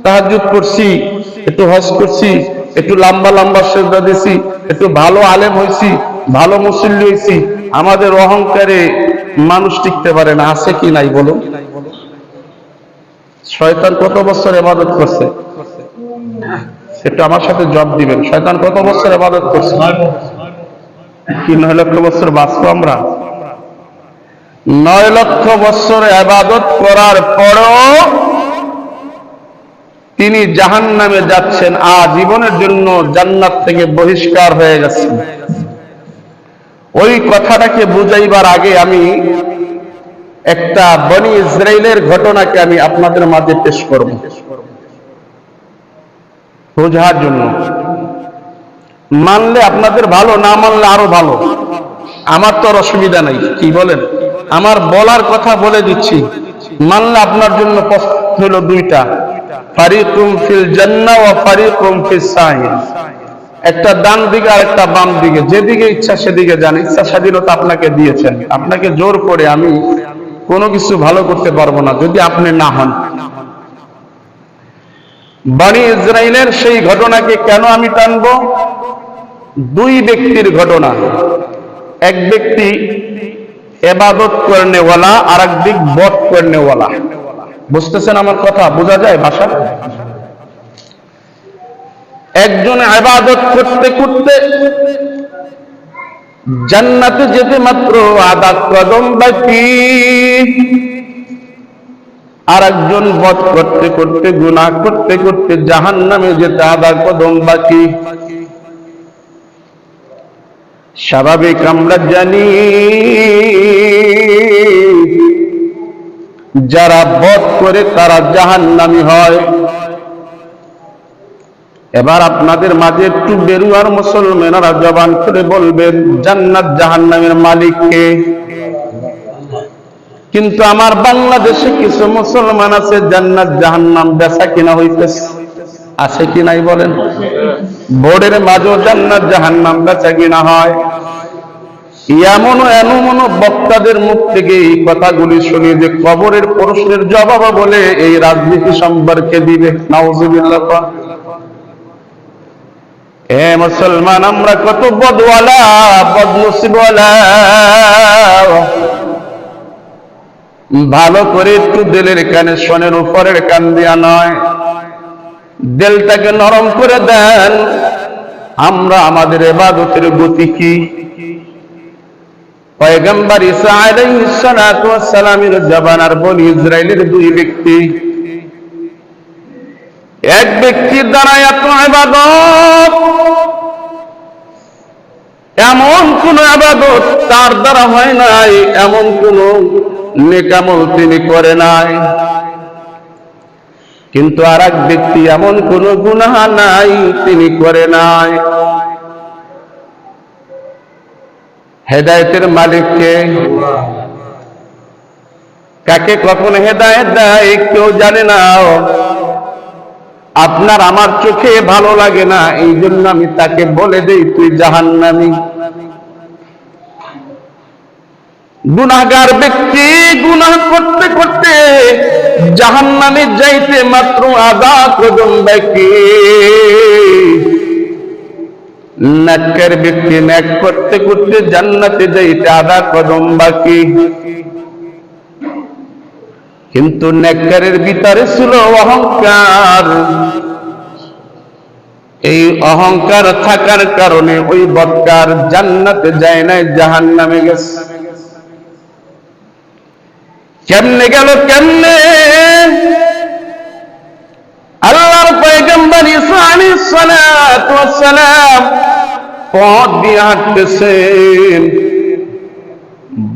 তাহাজ্জুদ করছি, একটু হজ করছি, একটু লম্বা লম্বা সেজদা দিছি, একটু ভালো আলেম হইছি, ভালো মুসল্লি হইছি, আমাদের অহংকারে মানুষ টিকতে পারে না। আছে কি নাই বলুন? শয়তান কত বছর ইবাদত করছে? একটু আমার সাথে জবাব দিবেন। শয়তান কত বছর ইবাদত করছে? কি 9 লক্ষ বছর বাঁচবো আমরা? 9 লক্ষ বছর ইবাদত করার পরও তিনি জাহান্নামে যাচ্ছেন, আজীবনের জন্য জান্নাত থেকে বহিষ্কার হয়ে গেছেন। ওই কথাটাকে বুঝাইবার আগে আমি একটা বনি ইসরাইলের ঘটনাকে আমি আপনাদের মাঝে পেশ করব বোঝার জন্য। মানলে আপনাদের ভালো, না মানলে আরো ভালো, আমার তো আর অসুবিধা নাই। কি বলেন? আমার বলার কথা বলে দিচ্ছি, মানলে আপনার জন্য হলো দুইটা, ফারিকুম ফিল জান্নাহ ওয়া ফারিকুম ফিস সাইর। একটা ডান দিকে আর একটা বাম দিকে, যেদিকে ইচ্ছা সেদিকে যান। ইচ্ছা স্বাধীনতা আপনাকে দিয়েছেন, আপনাকে জোর করে আমি কোনো কিছু ভালো করতে পারবো না যদি আপনি না হন। বনি ইসরাইলের সেই ঘটনাকে কেন আমি টানবো? দুই ব্যক্তির ঘটনা। এক ব্যক্তি ইবাদত করনেওয়ালা, আর এক দিক বদ করনেওয়ালা। বুঝতেছেন আমার কথা? বোঝা যায় ভাষা? একজন ইবাদত করতে করতে জান্নাতে যেতে মাত্র আধা কদম বাকি, আর একজন বদ করতে করতে, গুনাহ করতে করতে জাহান্নামে যেতে আধা কদম বাকি। স্বাভাবিক আমরা জানি যারা বদ করে তারা জাহান্নামী হয়। এবার আপনাদের মাঝে একটু বেরুয়ার মুসলমানেরা জবান করে বলবেন, জান্নাত জাহান্নামের মালিক কে? কিন্তু আমার বাংলাদেশে কিছু মুসলমান আছে, জান্নাত জাহান্নাম বেচা কিনা হইতেছে। আছে কি নাই বলেন? বোর্ডের মাঝেও জান্নাত জাহান্নাম বেচা কিনা হয়। এমন বক্তাদের মুখ থেকে এই কথাগুলি শুনি যে কবরের প্রশ্নের জবাব বলে এই রাজনীতি সম্পর্কে দিবে। নাউজুবিল্লাহ। এ মুসলমান, আমরা কত বদওয়ালা, বদনসিবওয়ালা। ভালো করে একটু দিলের কানে শোনেন, উপরের কান দিয়া নয়। দিলটাকে নরম করে দেন। আমরা আমাদের ইবাদতের গতি কি? পয়গম্বর ঈসা আলাইহিস সালাতু ওয়াস সালামের জামানার বনি ইসরাইলের দুই ব্যক্তি, এক ব্যক্তির দ্বারা এত ইবাদত, এমন কোন ইবাদত তার দ্বারা হয় নাই, এমন কোন নেক আমল তিনি করে নাই। কিন্তু আর এক ব্যক্তি এমন কোন গুনাহ নাই, তিনি করে নাই। হেদায়েতের মালিক কে? কাকে কখন হেদায়েত দেয় কেউ জানে না। আপনার আমার চোখে ভালো লাগে না, এই জন্য আমি তাকে বলে দেই তুই জাহান্নামী। গুনাহগার ব্যক্তি গুনাহ করতে করতে জাহান্নামে যাইতে মাত্র আধা কদম বাকি। নেককার ব্যক্তি নেক করতে করতে জান্নাতে যাইতে আধা কদম বাকি। কিন্তু নেককারের ভিতরে ছিল অহংকার। এই অহংকার থাকার কারণে ওই বদকার জান্নাতে যায় নাই, জাহান্নামে গেছে। কেমনে গেল? কেমনে? আল্লাহর পয়গম্বর ঈসা আলাইহিস সালাতু ওয়াস সালাম পথ দিয়ে হাঁটতেছেন।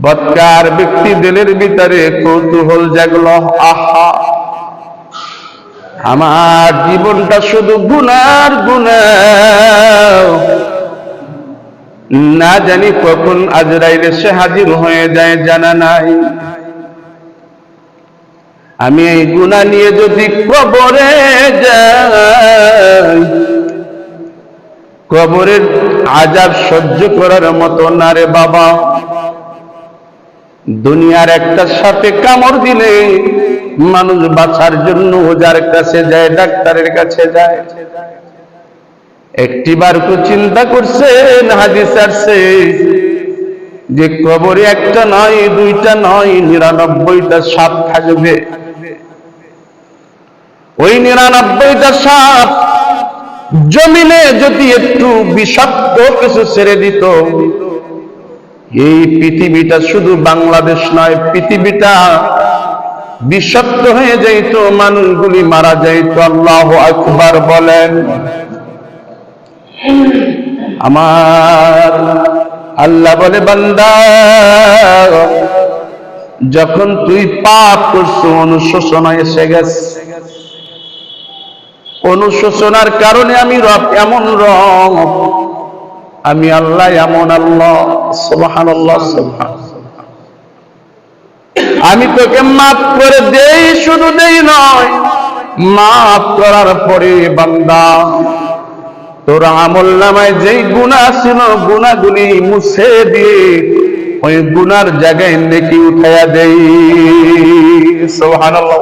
বদকার ব্যক্তি দিলের ভিতরে কৌতূহল জাগলো, আহা, আমার জীবনটা শুধু গুনার গুনাহ, না জানি কখন আজরাইল এসে হাজির হয়ে যায় জানা নাই। আমি এই গুনাহ নিয়ে যদি কবরে যাই, কবরের আযাব সহ্য করার মতো না রে বাবা। দুনিয়ার একটা সাপে কামড় দিলে মানুষ বাঁচার জন্য ওজার কাছে যায়, ডাক্তারের কাছে যায়। একটিবার তো চিন্তা করছেন হাদিস আছে যে কবরে একটা নয়, দুইটা নয়, 99টা সাপ থাকবে। ওই 99টা সাপ জমিনে যদি একটু বিষাক্ত কিছু ছেড়ে দিত, এই পৃথিবীটা শুধু বাংলাদেশ নয়, পৃথিবীটা বিষাক্ত হয়ে যাইত, মানুষগুলি মারা যাইত। আল্লাহু আকবার বলেন। আমার আল্লাহ বলে, বান্দা যখন তুই পাপ করছো, অনুশোচনা এসে গেছে, অনুশোচনার কারণে আমি রব এমন রব, আমি আল্লাহ এমন আল্লাহ। সুবহানাল্লাহ, সুবহানাল্লাহ। আমি তোকে মাফ করে দেই, শুধু দেই নয়, মাফ করার পরে বান্দা তোর আমলনামায় যেই গুনাহ ছিল, গুনাহগুলি মুছে দিয়ে ওই গুনার জায়গায় নেকি উঠায়া দেই। সুবহানাল্লাহ।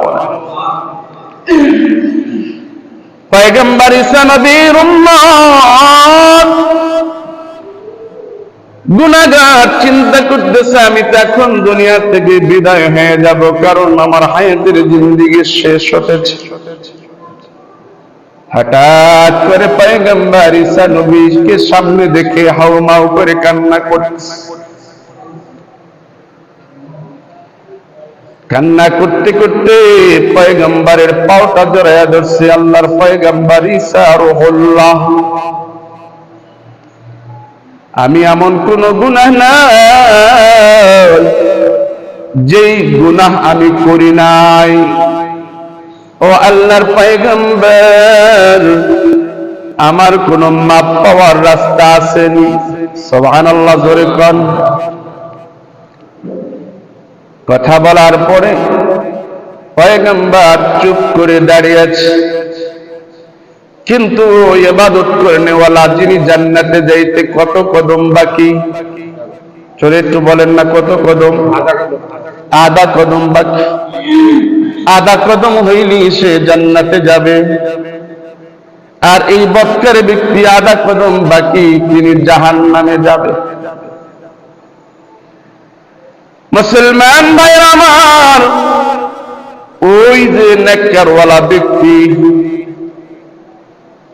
পয়গম্বর ঈসা নবীর উম্মত গুনাহগার চিন্তা করতেছে, আমি তো এখন দুনিয়া থেকে বিদায় হয়ে যাব, কারণ আমার হায়াতের জিন্দেগি শেষ হতেছে। হঠাৎ করে পয়গম্বর ঈসা নবীকে সামনে দেখে হাউমাউ করে কান্না করতেছে। কান্না করতে করতে পয়গম্বরের পাওটা জড়ায়া ধরছে। আল্লাহর পয়গম্বর ঈসা রূহুল্লাহ, আমি এমন কোন গুনাহ নাই যেই গুনাহ আমি করি নাই। ও আল্লাহর পয়গম্বর, আমার কোন মাপ পাওয়ার রাস্তা আসেনি? সুবহানাল্লাহ, জোরে কোন। কথা বলার পরে পয়গম্বর চুপ করে দাঁড়িয়ে আছে। কিন্তু ইবাদত করেনেওয়ালা যিনি জান্নাতে যাইতে কত কদম বাকি, চলে একটু বলেন না, কত কদম? আধা কদম বাকি। আধা কদম হইলি সে জান্নাতে যাবে। আর এই বৎকার ব্যক্তি আধা কদম বাকি, তিনি জাহান্নামে যাবে। মুসলমান ভাইরা আমার, ওই যে নেককারওয়ালা ব্যক্তি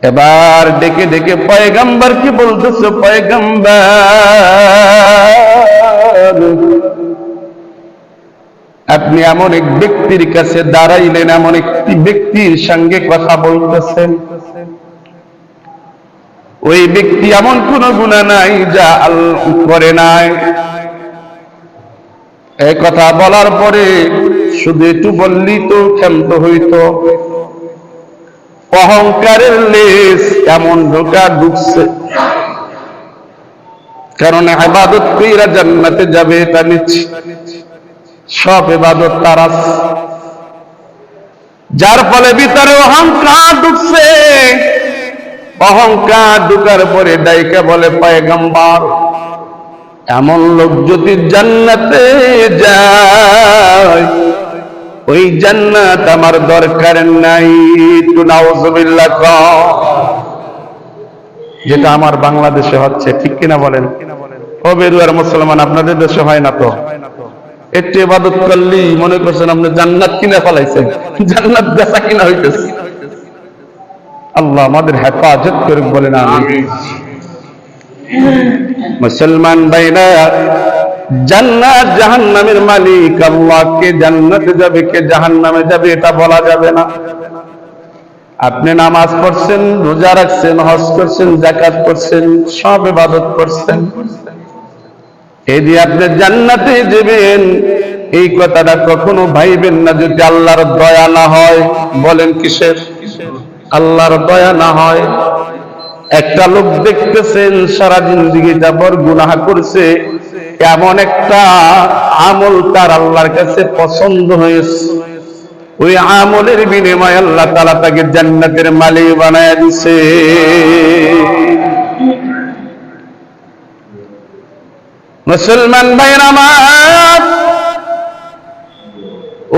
এবার ডেকে ডেকে পয়গম্বর কি বলতেছে, পয়গম্বর আপনি এমন এক ব্যক্তির কাছে দাঁড়াইলেন, এমন একটি ব্যক্তির সঙ্গে কথা বলতেছেন, ওই ব্যক্তি এমন কোন গুনাহ নাই যা করে নাই। এই কথা বলার পরে শুধু একটু বললি তো ক্ষান্ত হইতো। অহংকারের লেশ এমন ঢুকছে, কারণ ইবাদত কইরা জান্নাতে যাবে এটা নিশ্চিত। সব ইবাদত তার, যার ফলে ভিতরে অহংকার ঢুকছে। অহংকার ঢুকার পরে ডাইকা বলে, পয়গম্বর এমন লোক যদি জান্নাতে যায়, ওই জান্নাত আমার দরকার নাই। একটু নাউজুবিল্লাহ কও। যেটা আমার বাংলাদেশে হচ্ছে, ঠিক কিনা বলেন? ও বেরুয়ার মুসলমান, আপনাদের দেশে হয় না তো? একটু ইবাদত করলেই মনে করছেন আপনি জান্নাত কিনা ফেলাইছেন, জান্নাত বেচা কিনা হইতেছে। আল্লাহ আমাদের হেফাজত করুক, বলেন আমিন। মুসলমান ভাইরা, জান্নাত জাহান্নামের মালিক আল্লাহ। কে জান্নাতে যাবে, কে জাহান্নামে যাবে এটা বলা যাবে না। আপনি নামাজ পড়ছেন, রোজা রাখছেন, হজ করছেন, যাকাত করছেন, সব ইবাদত করছেন, এই দিয়ে আপনি জান্নাতে যাবেন, এই কথাটা কখনো ভাইবেন না যদি আল্লাহর দয়া না হয়। বলেন কিসের? আল্লাহর দয়া না হয়। একটা লোক দেখতেছেন সারা জিন্দেগি যাবর গুনাহ করছে, এমন একটা আমল তার আল্লাহর কাছে পছন্দ হয়েছে, ওই আমলের বিনিময়ে আল্লাহ তাআলা তাকে জান্নাতের মালিক বানায়া দিয়েছে। মুসলমান ভাইরা আমার,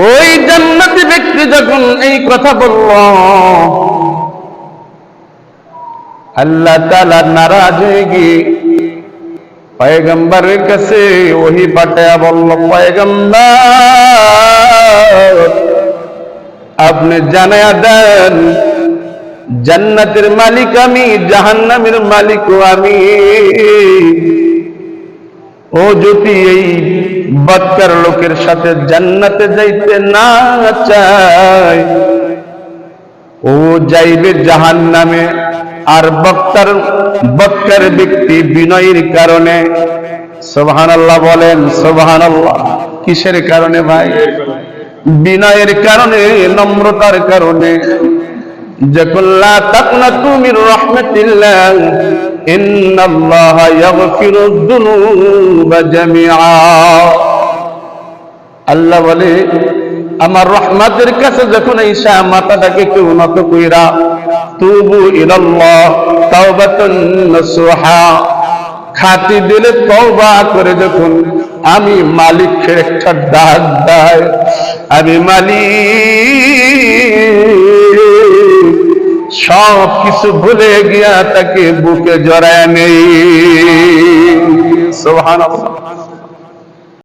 ওই জান্নাতি ব্যক্তি যখন এই কথা বলল, আল্লাহ তাআলা নারাজ হয়ে গিয়ে পয়গম্বরের কাছে ওহী পাঠায়া বলল, পয়গম্বর আপনি জানায়া দেন জান্নাতের মালিক আমি, জাহান্নামের মালিকও আমি। ও যদি এই বদকার লোকের সাথে জান্নাতে যাইতে না চায়, ও যাইবে জাহান্নামে। আর বদকার ব্যক্তি বিনয়ের কারণে, সুবহানাল্লাহ বলেন সুবহানাল্লাহ। কিসের কারণে ভাই? বিনয়ের কারণে, নম্রতার কারণে। যখন লা তাকনাতু মির রাহমাতিল্লাহ ইন্নাল্লাহা ইয়াগফিরুদ যুনুবা জামিআ। আল্লাহ বলে আমার রহমতের কাছে যখন ঈশা মাথাটাকে কেউ নত কইরা তুবু ইলাল্লাহ তাওবাতান নাসুহা, খাঁটি দিলে তওবা করে যখন আমি মালিককে একটা ডাক দেয়, আমি মালিক সব কিছু ভুলে গিয়া তাকে বুকে জড়ায় নেই। সুবহানাল্লাহ।